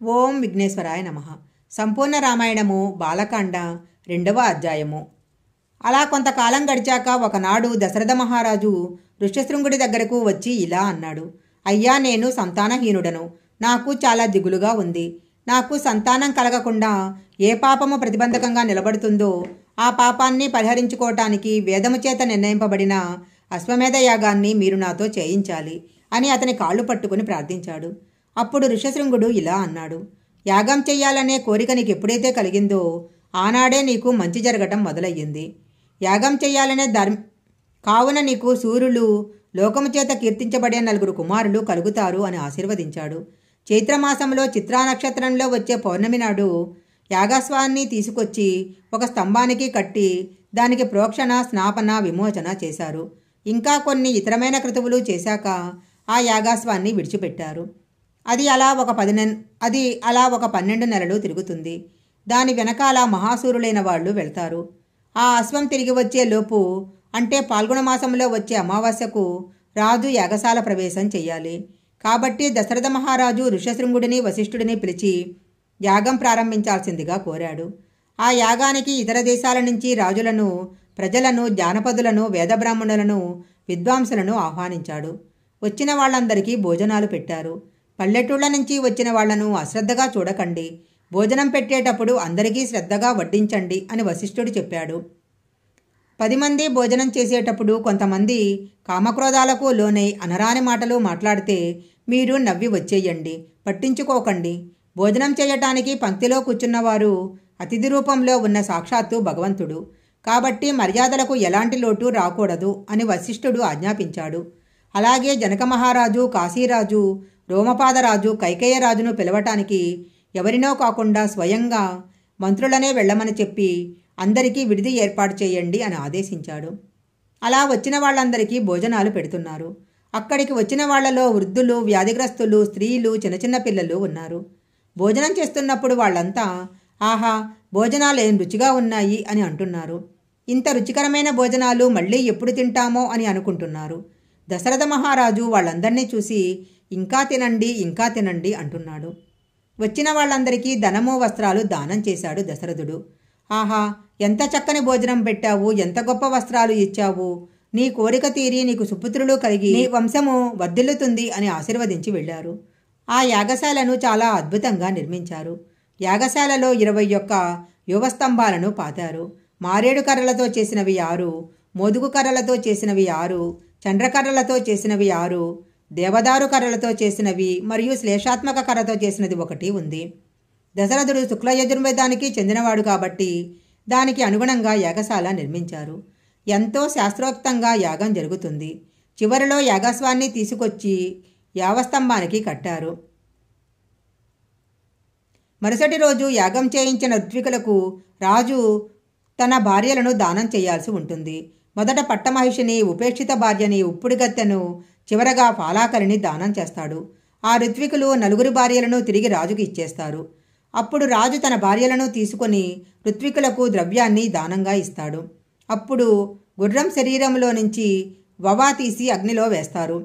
ఓం విఘ్నేశ్వరాయ నమః. సంపూర్ణ రామాయణము బాలకాండ 2వ అధ్యాయము. అలా కొంతకాలం గడిచాక ఒకనాడు దశరథ మహారాజు ఋష్యశృంగుడి దగ్గరకు వచ్చి ఇలా అన్నాడు. అయ్యా, నేను సంతానహీనుడను. నాకు చాలా దిగులుగా ఉంది. నాకు సంతానం కలగకుండా ఏ పాపము ప్రతిబంధకంగా నిలబడుతుందో ఆ పాపాన్ని పరిహరించుకోవటానికి వేదము చేత నిర్ణయింపబడిన అశ్వమేధ యాగాన్ని మీరు నాతో చేయించాలి అని అతని కాళ్ళు పట్టుకుని ప్రార్థించాడు. అప్పుడు ఋష్యశృంగుడు ఇలా అన్నాడు. యాగం చెయ్యాలనే కోరిక నీకు ఎప్పుడైతే కలిగిందో ఆనాడే నీకు మంచి జరగటం మొదలయ్యింది. యాగం చెయ్యాలనే కావున నీకు సూర్యులు లోకము చేత కీర్తించబడే 4 కుమారులు కలుగుతారు అని ఆశీర్వదించాడు. చైత్రమాసంలో చిత్రా నక్షత్రంలో వచ్చే పౌర్ణమి నాడు యాగస్వాన్ని తీసుకొచ్చి ఒక స్తంభానికి కట్టి దానికి ప్రోక్షణ, స్నాపన, విమోచన చేశారు. ఇంకా కొన్ని ఇతరమైన క్రతువులు చేశాక ఆ యాగస్వాన్ని విడిచిపెట్టారు. అది అలా ఒక 12 నెలలు తిరుగుతుంది. దాని వెనకాల మహాసూరులైన వాళ్ళు వెళ్తారు. ఆ అశ్వం తిరిగి వచ్చే లోపు, అంటే పాల్గొన మాసంలో వచ్చే అమావాస్యకు రాజు యాగశాల ప్రవేశం చెయ్యాలి. కాబట్టి దశరథ మహారాజు ఋష్యశృంగుడిని, వశిష్ఠుడిని పిలిచి యాగం ప్రారంభించాల్సిందిగా కోరాడు. ఆ యాగానికి ఇతర దేశాల నుంచి రాజులను, ప్రజలను, జానపదులను, వేదబ్రాహ్మణులను, విద్వాంసులను ఆహ్వానించాడు. వచ్చిన వాళ్ళందరికీ భోజనాలు పెట్టారు. పల్లెటూళ్ల నుంచి వచ్చిన వాళ్లను అశ్రద్ధగా చూడకండి. భోజనం పెట్టేటప్పుడు అందరికీ శ్రద్ధగా వడ్డించండి అని వశిష్ఠుడు చెప్పాడు. 10 మంది భోజనం చేసేటప్పుడు కొంతమంది కామక్రోధాలకు లోనై అనరాని మాటలు మాట్లాడితే మీరు నవ్వి వచ్చేయండి, పట్టించుకోకండి. భోజనం చేయటానికి పంక్తిలో కూర్చున్నవారు అతిథి రూపంలో ఉన్న సాక్షాత్తు భగవంతుడు. కాబట్టి మర్యాదలకు ఎలాంటి లోటు రాకూడదు అని వశిష్ఠుడు ఆజ్ఞాపించాడు. అలాగే జనక మహారాజు, కాశీరాజు, రోమపాదరాజు, కైకేయరాజును పిలవటానికి ఎవరినో కాకుండా స్వయంగా మంత్రులనే వెళ్ళమని చెప్పి అందరికీ విడిది ఏర్పాటు చేయండి అని ఆదేశించాడు. అలా వచ్చిన వాళ్ళందరికీ భోజనాలు పెడుతున్నారు. అక్కడికి వచ్చిన వాళ్లలో వృద్ధులు, వ్యాధిగ్రస్తులు, స్త్రీలు, చిన్న పిల్లలు ఉన్నారు. భోజనం చేస్తున్నప్పుడు వాళ్ళంతా ఆహా, భోజనాలు ఏం రుచిగా ఉన్నాయి అని అంటున్నారు. ఇంత రుచికరమైన భోజనాలు మళ్ళీ ఎప్పుడు తింటామో అని అనుకుంటున్నారు. దశరథ మహారాజు వాళ్ళందరినీ చూసి ఇంకా తినండి, ఇంకా తినండి అంటున్నాడు. వచ్చిన వాళ్ళందరికీ ధనము, వస్త్రాలు దానం చేశాడు దశరథుడు. ఆహా, ఎంత చక్కని భోజనం పెట్టావు, ఎంత గొప్ప వస్త్రాలు ఇచ్చావు, నీ కోరిక తీరి నీకు సుపుత్రులు కలిగి నీ వంశము వర్ధిల్లుతుంది అని ఆశీర్వదించి వెళ్ళారు. ఆ యాగశాలను చాలా అద్భుతంగా నిర్మించారు. యాగశాలలో 21 యువస్తంభాలను పాతారు. మారేడు కర్రలతో చేసినవి 6, మోదుగు కర్రలతో చేసినవి 6, చండ్రకర్రలతో చేసినవి 6, దేవదారు కర్రలతో చేసినవి మరియు శ్లేషాత్మక కర్రతో చేసినది 1 ఉంది. దశరథుడు శుక్ల యజుర్వేదానికి చెందినవాడు కాబట్టి దానికి అనుగుణంగా యాగశాల నిర్మించారు. ఎంతో శాస్త్రోక్తంగా యాగం జరుగుతుంది. చివరిలో యాగస్వాన్ని తీసుకొచ్చి యావస్తంభానికి కట్టారు. మరుసటి రోజు యాగం చేయించిన ఋత్వికులకు రాజు తన భార్యలను దానం చేయాల్సి ఉంటుంది. మొదట పట్టమహిషిని, ఉపేక్షిత భార్యని, ఉప్పుడిగత్తెను, చివరగా పాలాకలిని దానం చేస్తాడు. ఆ ఋత్వికులు 4 భార్యలను తిరిగి రాజుకి ఇచ్చేస్తారు. అప్పుడు రాజు తన భార్యలను తీసుకొని ఋత్వికులకు ద్రవ్యాన్ని దానంగా ఇస్తాడు. అప్పుడు గుర్రం శరీరంలో నుంచి వవా తీసి అగ్నిలో వేస్తారు.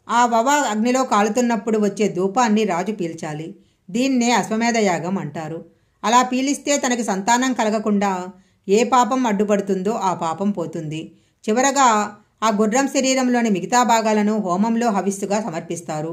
ఆ వవా అగ్నిలో కాలుతున్నప్పుడు వచ్చే ధూపాన్ని రాజు పీల్చాలి. దీన్నే అశ్వమేధ యాగం అంటారు. అలా పీలిస్తే తనకి సంతానం కలగకుండా ఏ పాపం అడ్డుపడుతుందో ఆ పాపం పోతుంది. చివరగా ఆ గుర్రం శరీరంలోని మిగతా భాగాలను హోమంలో హవిస్సుగా సమర్పిస్తారు.